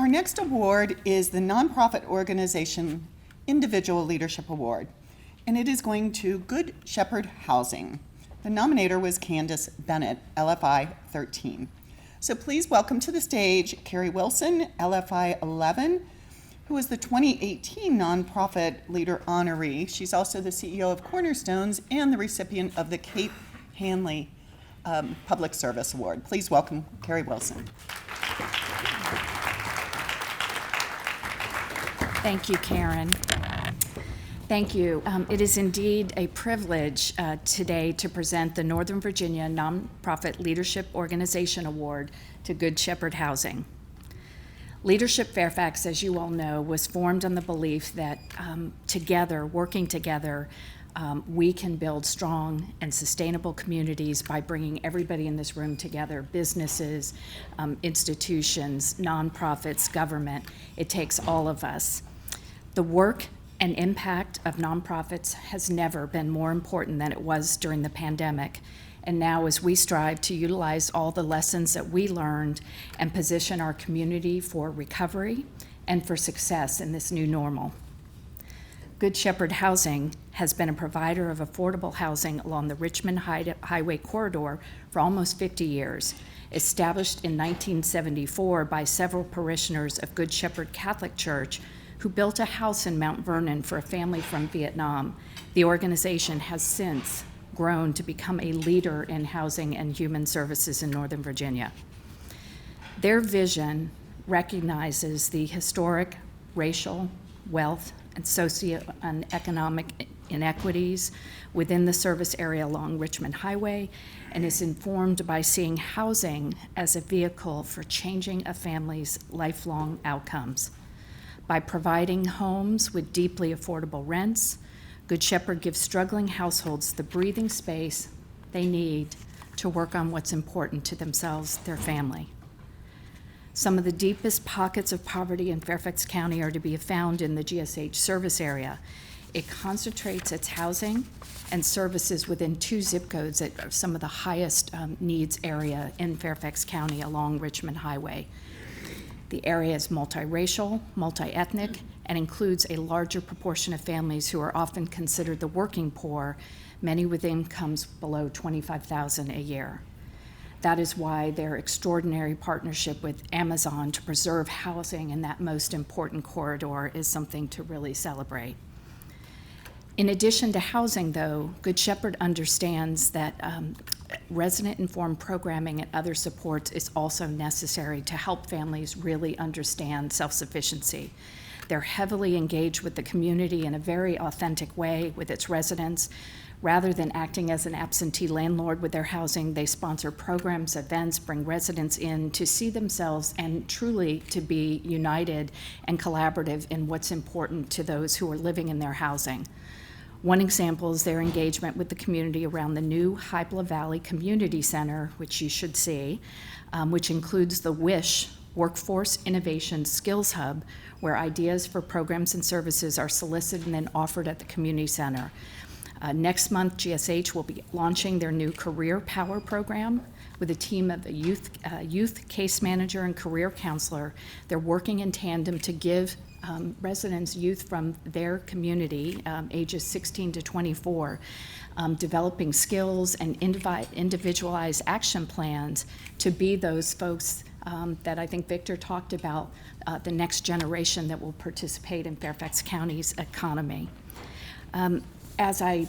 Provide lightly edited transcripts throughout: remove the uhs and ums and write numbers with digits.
Our next award is the Nonprofit Organization Individual Leadership Award, and it is going to Good Shepherd Housing. The nominator was Candace Bennett, LFI 13. So please welcome to the stage Kerrie Wilson, LFI 11, who is the 2018 Nonprofit Leader Honoree. She's also the CEO of Cornerstones and the recipient of the Kate Hanley Public Service Award. Please welcome Kerrie Wilson. Thank you, Karen. Thank you. It is indeed a privilege today to present the Northern Virginia Nonprofit Leadership Organization Award to Good Shepherd Housing. Leadership Fairfax, as you all know, was formed on the belief that working together, we can build strong and sustainable communities by bringing everybody in this room together, businesses, institutions, nonprofits, government. It takes all of us. The work and impact of nonprofits has never been more important than it was during the pandemic. And now as we strive to utilize all the lessons that we learned and position our community for recovery and for success in this new normal. Good Shepherd Housing has been a provider of affordable housing along the Richmond Highway corridor for almost 50 years. Established in 1974 by several parishioners of Good Shepherd Catholic Church who built a house in Mount Vernon for a family from Vietnam, the organization has since grown to become a leader in housing and human services in Northern Virginia. Their vision recognizes the historic racial, wealth, and socioeconomic inequities within the service area along Richmond Highway and is informed by seeing housing as a vehicle for changing a family's lifelong outcomes. By providing homes with deeply affordable rents, Good Shepherd gives struggling households the breathing space they need to work on what's important to themselves, their family. Some of the deepest pockets of poverty in Fairfax County are to be found in the GSH service area. It concentrates its housing and services within 2 zip codes that are some of the highest needs area in Fairfax County along Richmond Highway. The area is multiracial, multi-ethnic, and includes a larger proportion of families who are often considered the working poor, many with incomes below $25,000 a year. That is why their extraordinary partnership with Amazon to preserve housing in that most important corridor is something to really celebrate. In addition to housing, though, Good Shepherd understands that resident-informed programming and other supports is also necessary to help families really understand self-sufficiency. They're heavily engaged with the community in a very authentic way with its residents. Rather than acting as an absentee landlord with their housing, they sponsor programs, events, bring residents in to see themselves and truly to be united and collaborative in what's important to those who are living in their housing. One example is their engagement with the community around the new Hybla Valley Community Center, which you should see, which includes the WISH Workforce Innovation Skills Hub, where ideas for programs and services are solicited and then offered at the community center. Next month, GSH will be launching their new Career Power program with a team of a youth case manager and career counselor. They're working in tandem to give residents, youth from their community, ages 16 to 24, developing skills and individualized action plans to be those folks that I think Victor talked about, the next generation that will participate in Fairfax County's economy.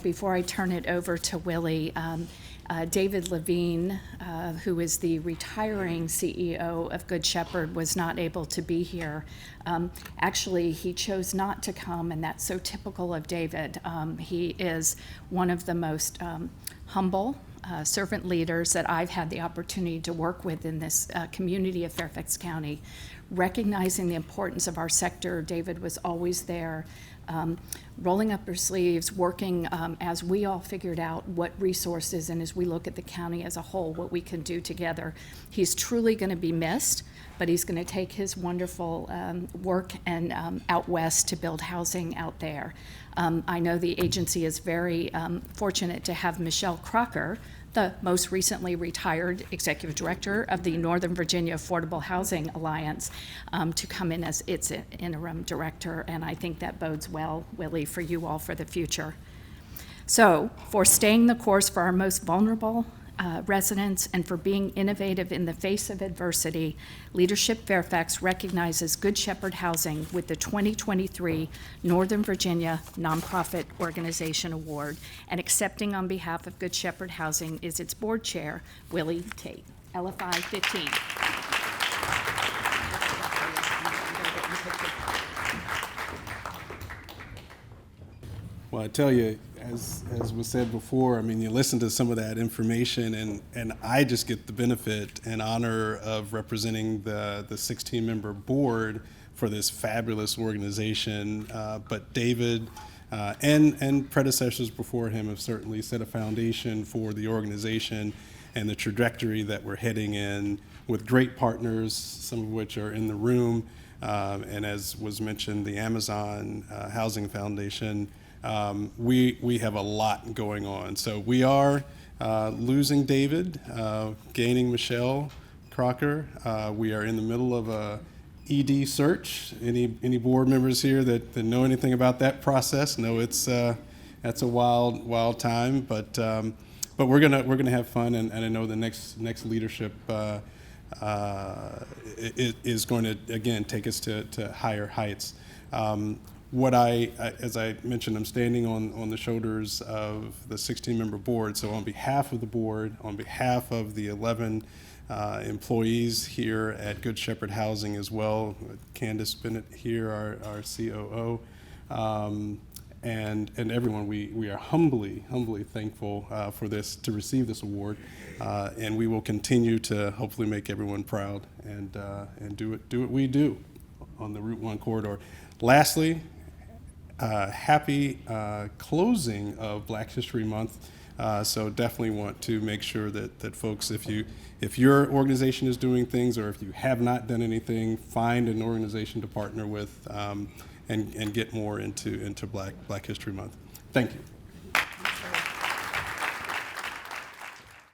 Before I turn it over to Willie, David Levine, who is the retiring CEO of Good Shepherd, was not able to be here. Actually, he chose not to come, and that's so typical of David. He is one of the most humble servant leaders that I've had the opportunity to work with in this community of Fairfax County. Recognizing the importance of our sector, David was always there, rolling up her sleeves, working as we all figured out what resources and as we look at the county as a whole, what we can do together. He's truly going to be missed, but he's going to take his wonderful work and out west to build housing out there. I know the agency is very fortunate to have Michelle Crocker, the most recently retired executive director of the Northern Virginia Affordable Housing Alliance, to come in as its interim director, and I think that bodes well, Willie, for you all for the future. So, for staying the course for our most vulnerable residents and for being innovative in the face of adversity, Leadership Fairfax recognizes Good Shepherd Housing with the 2023 Northern Virginia Nonprofit Organization Award, and accepting on behalf of Good Shepherd Housing is its board chair, Willie Tate, LFI 15. Well, I tell you, as was said before, I mean, you listen to some of that information, and I just get the benefit and honor of representing the 16-member board for this fabulous organization. But David and predecessors before him have certainly set a foundation for the organization and the trajectory that we're heading in, with great partners, some of which are in the room, and as was mentioned, the Amazon Housing Foundation. We have a lot going on. So we are losing David, gaining Michelle Crocker. We are in the middle of a ED search. Any board members here that know anything about that process know that's a wild time. But we're gonna have fun, and I know the next leadership is going to again take us to higher heights. As I mentioned, I'm standing on the shoulders of the 16-member board. So on behalf of the board, on behalf of the 11 employees here at Good Shepherd Housing as well, Candace Bennett here, our COO, and everyone, we are humbly thankful to receive this award, and we will continue to hopefully make everyone proud and do what we do on the Route 1 corridor. Lastly, happy closing of Black History Month. So definitely want to make sure that folks, if your organization is doing things, or if you have not done anything, find an organization to partner with, and get more into Black History Month. Thank you.